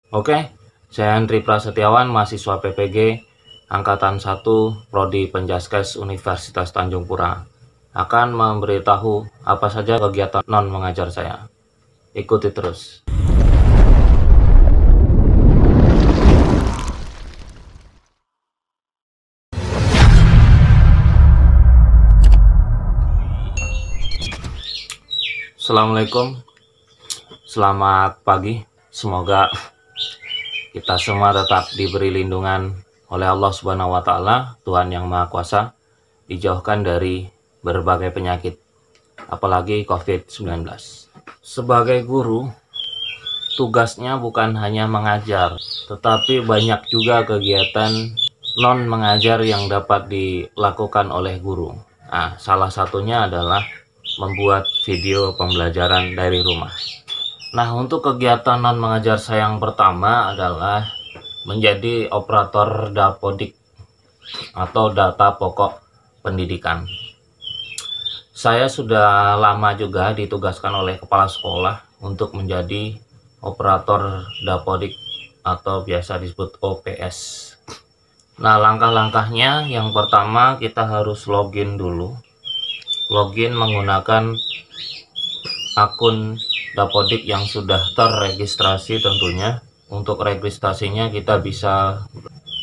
Oke, saya Andri Prasetyawan, mahasiswa PPG Angkatan 1 Prodi Penjaskes Universitas Tanjung Pura, akan memberitahu apa saja kegiatan non mengajar saya. Ikuti terus. Assalamualaikum, selamat pagi. Semoga kita semua tetap diberi lindungan oleh Allah Subhanahu wa Ta'ala, Tuhan yang Maha Kuasa, dijauhkan dari berbagai penyakit, apalagi COVID-19. Sebagai guru, tugasnya bukan hanya mengajar, tetapi banyak juga kegiatan non mengajar yang dapat dilakukan oleh guru. Nah, salah satunya adalah membuat video pembelajaran dari rumah. Nah, untuk kegiatan non mengajar saya yang pertama adalah menjadi operator dapodik atau data pokok pendidikan. Saya sudah lama juga ditugaskan oleh kepala sekolah untuk menjadi operator dapodik atau biasa disebut OPS. Nah, langkah-langkahnya yang pertama kita harus login dulu. Login menggunakan akun dapodik yang sudah terregistrasi tentunya. Untuk registrasinya kita bisa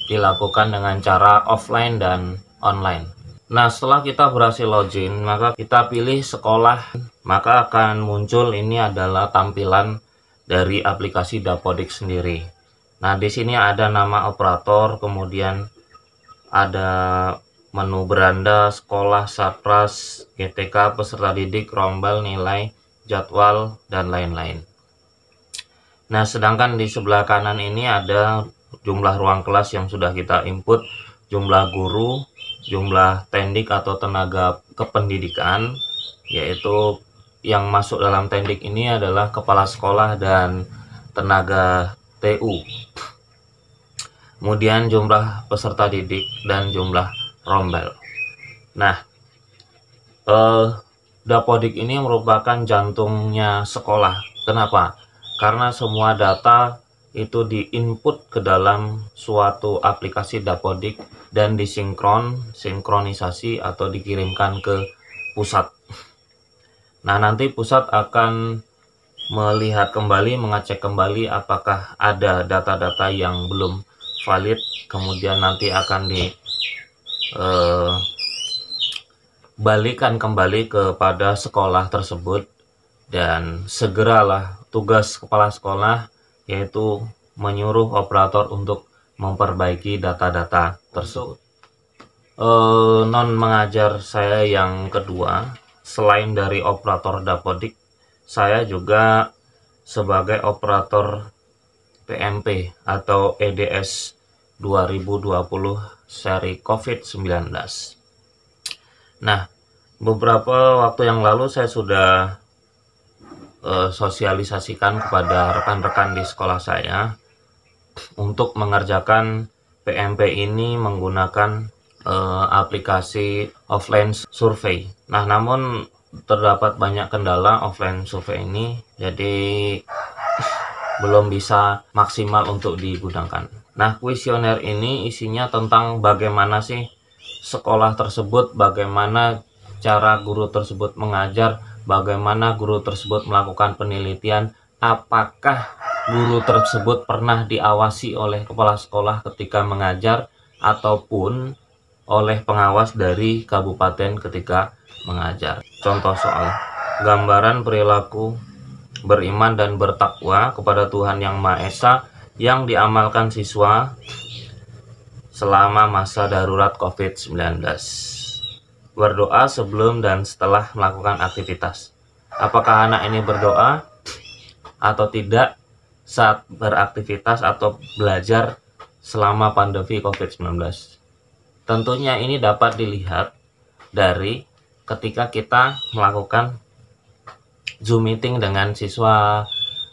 dilakukan dengan cara offline dan online. Nah, setelah kita berhasil login, maka kita pilih sekolah, maka akan muncul ini adalah tampilan dari aplikasi dapodik sendiri. Nah, di sini ada nama operator, kemudian ada menu beranda, sekolah, satpras, GTK, peserta didik, rombel, nilai, jadwal, dan lain-lain. Nah, sedangkan di sebelah kanan ini ada jumlah ruang kelas yang sudah kita input, jumlah guru, jumlah tendik atau tenaga kependidikan, yaitu yang masuk dalam tendik ini adalah kepala sekolah dan tenaga TU. Kemudian jumlah peserta didik dan jumlah rombel. Nah, dapodik ini merupakan jantungnya sekolah. Kenapa? Karena semua data itu diinput ke dalam suatu aplikasi dapodik dan disinkronisasi atau dikirimkan ke pusat. Nah, nanti pusat akan melihat kembali, mengecek kembali apakah ada data-data yang belum valid, kemudian nanti akan balikan kembali kepada sekolah tersebut, dan segeralah tugas kepala sekolah yaitu menyuruh operator untuk memperbaiki data-data tersebut. Non mengajar saya yang kedua, selain dari operator dapodik, saya juga sebagai operator PMP atau EDS 2020 seri COVID-19. Nah, beberapa waktu yang lalu saya sudah sosialisasikan kepada rekan-rekan di sekolah saya untuk mengerjakan PMP ini menggunakan aplikasi offline survei. Nah, namun terdapat banyak kendala offline survei ini, jadi belum bisa maksimal untuk digunakan. Nah, kuesioner ini isinya tentang bagaimana sih sekolah tersebut, bagaimana cara guru tersebut mengajar, bagaimana guru tersebut melakukan penelitian, apakah guru tersebut pernah diawasi oleh kepala sekolah ketika mengajar ataupun oleh pengawas dari kabupaten ketika mengajar. Contoh soal gambaran perilaku beriman dan bertakwa kepada Tuhan Yang Maha Esa yang diamalkan siswa selama masa darurat COVID-19. Berdoa sebelum dan setelah melakukan aktivitas. Apakah anak ini berdoa atau tidak saat beraktivitas atau belajar selama pandemi COVID-19? Tentunya ini dapat dilihat dari ketika kita melakukan Zoom meeting dengan siswa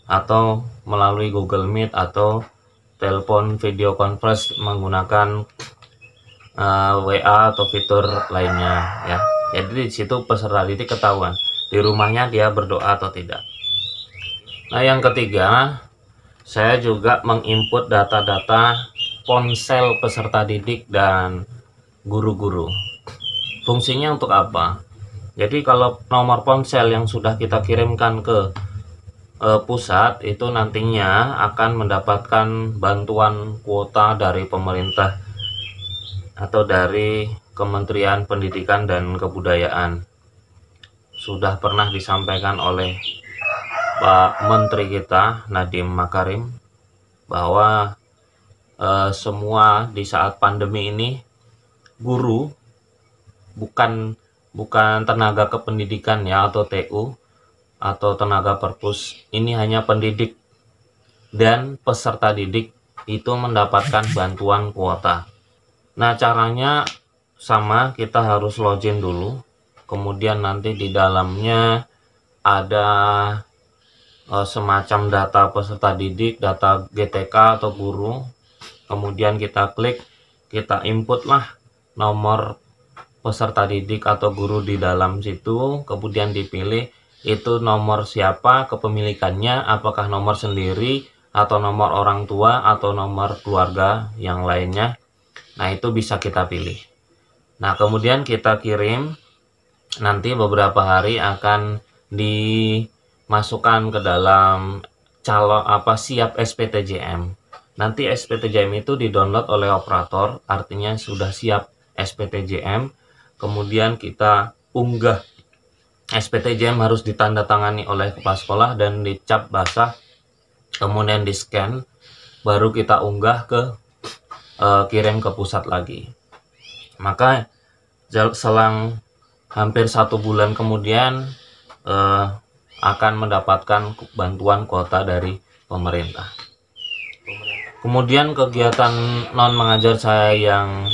atau melalui Google Meet atau telepon video conference menggunakan WA atau fitur lainnya ya. Jadi di situ peserta didik ketahuan di rumahnya dia berdoa atau tidak. Nah, yang ketiga, saya juga menginput data-data ponsel peserta didik dan guru-guru. Fungsinya untuk apa? Jadi kalau nomor ponsel yang sudah kita kirimkan ke pusat itu nantinya akan mendapatkan bantuan kuota dari pemerintah atau dari Kementerian Pendidikan dan Kebudayaan. Sudah pernah disampaikan oleh Pak Menteri kita Nadiem Makarim bahwa semua di saat pandemi ini guru bukan tenaga kependidikan ya, atau TU atau tenaga perpus, ini hanya pendidik dan peserta didik itu mendapatkan bantuan kuota. Nah, caranya sama, kita harus login dulu, kemudian nanti di dalamnya ada semacam data peserta didik, data GTK atau guru, kemudian kita klik, kita input lah nomor peserta didik atau guru di dalam situ, kemudian dipilih itu nomor siapa, kepemilikannya, apakah nomor sendiri atau nomor orang tua atau nomor keluarga yang lainnya. Nah, itu bisa kita pilih. Nah, kemudian kita kirim, nanti beberapa hari akan dimasukkan ke dalam siap SPTJM. Nanti SPTJM itu didownload oleh operator, artinya sudah siap SPTJM. Kemudian kita unggah. SPTJM harus ditandatangani oleh kepala sekolah dan dicap basah, kemudian di scan, baru kita unggah ke kirim ke pusat lagi. Maka selang hampir 1 bulan kemudian akan mendapatkan bantuan kuota dari pemerintah. Kemudian kegiatan non mengajar saya yang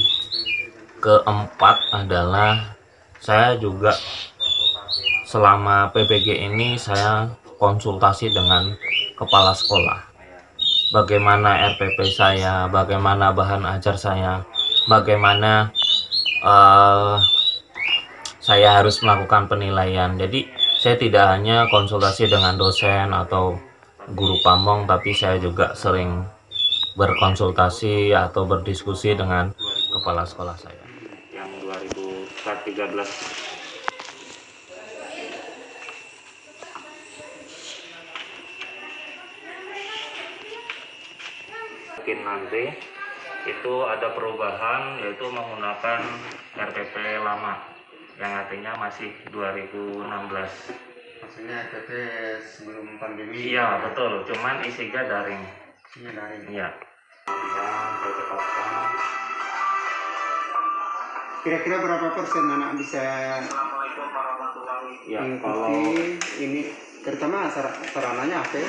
keempat adalah saya juga selama PPG ini saya konsultasi dengan kepala sekolah. Bagaimana RPP saya, bagaimana bahan ajar saya, bagaimana saya harus melakukan penilaian. Jadi saya tidak hanya konsultasi dengan dosen atau guru pamong, tapi saya juga sering berkonsultasi atau berdiskusi dengan kepala sekolah saya. Yang 2013. Mungkin nanti itu ada perubahan, yaitu menggunakan RPP lama yang artinya masih 2016. Maksudnya RPP sebelum pandemi? Iya betul, cuman isinya daring. Iya daring. Iya. Kemudian saya tetapkan. Kira-kira berapa persen anak bisa mengikuti ini, terutama sarananya HP?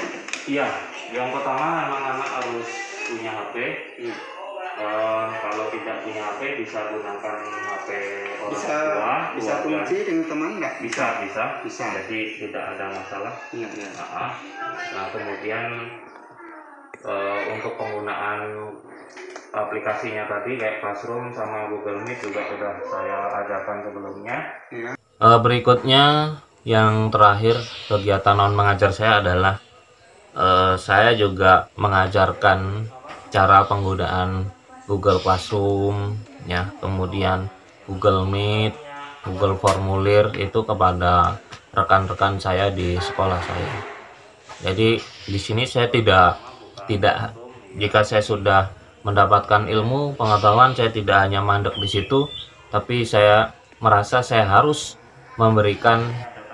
Iya, yang pertama memang anak harus punya HP. Kalau tidak punya HP bisa gunakan HP orang tua. Bisa kunci dengan teman nggak? Bisa. Jadi tidak ada masalah. Iya. Nah, kemudian untuk penggunaan aplikasinya tadi kayak Classroom sama Google Meet juga sudah saya ajarkan sebelumnya. Iya. Berikutnya yang terakhir kegiatan non mengajar saya adalah saya juga mengajarkan cara penggunaan Google Classroom ya, kemudian Google Meet, Google Formulir itu kepada rekan-rekan saya di sekolah saya. Jadi di sini saya tidak jika saya sudah mendapatkan ilmu pengetahuan, saya tidak hanya mandek di situ, tapi saya merasa saya harus memberikan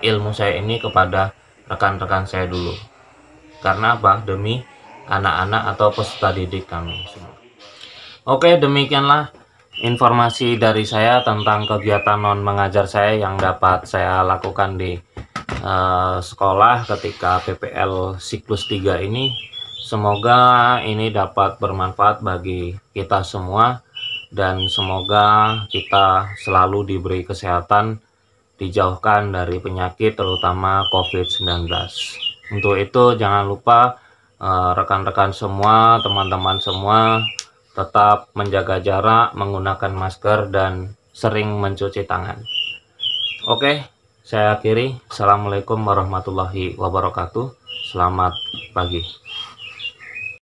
ilmu saya ini kepada rekan-rekan saya dulu. Karena apa? Demi anak-anak atau peserta didik kami semua. Oke, demikianlah informasi dari saya tentang kegiatan non mengajar saya yang dapat saya lakukan di sekolah ketika PPL siklus 3 ini. Semoga ini dapat bermanfaat bagi kita semua dan semoga kita selalu diberi kesehatan, dijauhkan dari penyakit terutama COVID-19. Untuk itu jangan lupa rekan-rekan semua, teman-teman semua tetap menjaga jarak, menggunakan masker dan sering mencuci tangan. Oke, saya akhiri. Assalamualaikum warahmatullahi wabarakatuh. Selamat pagi.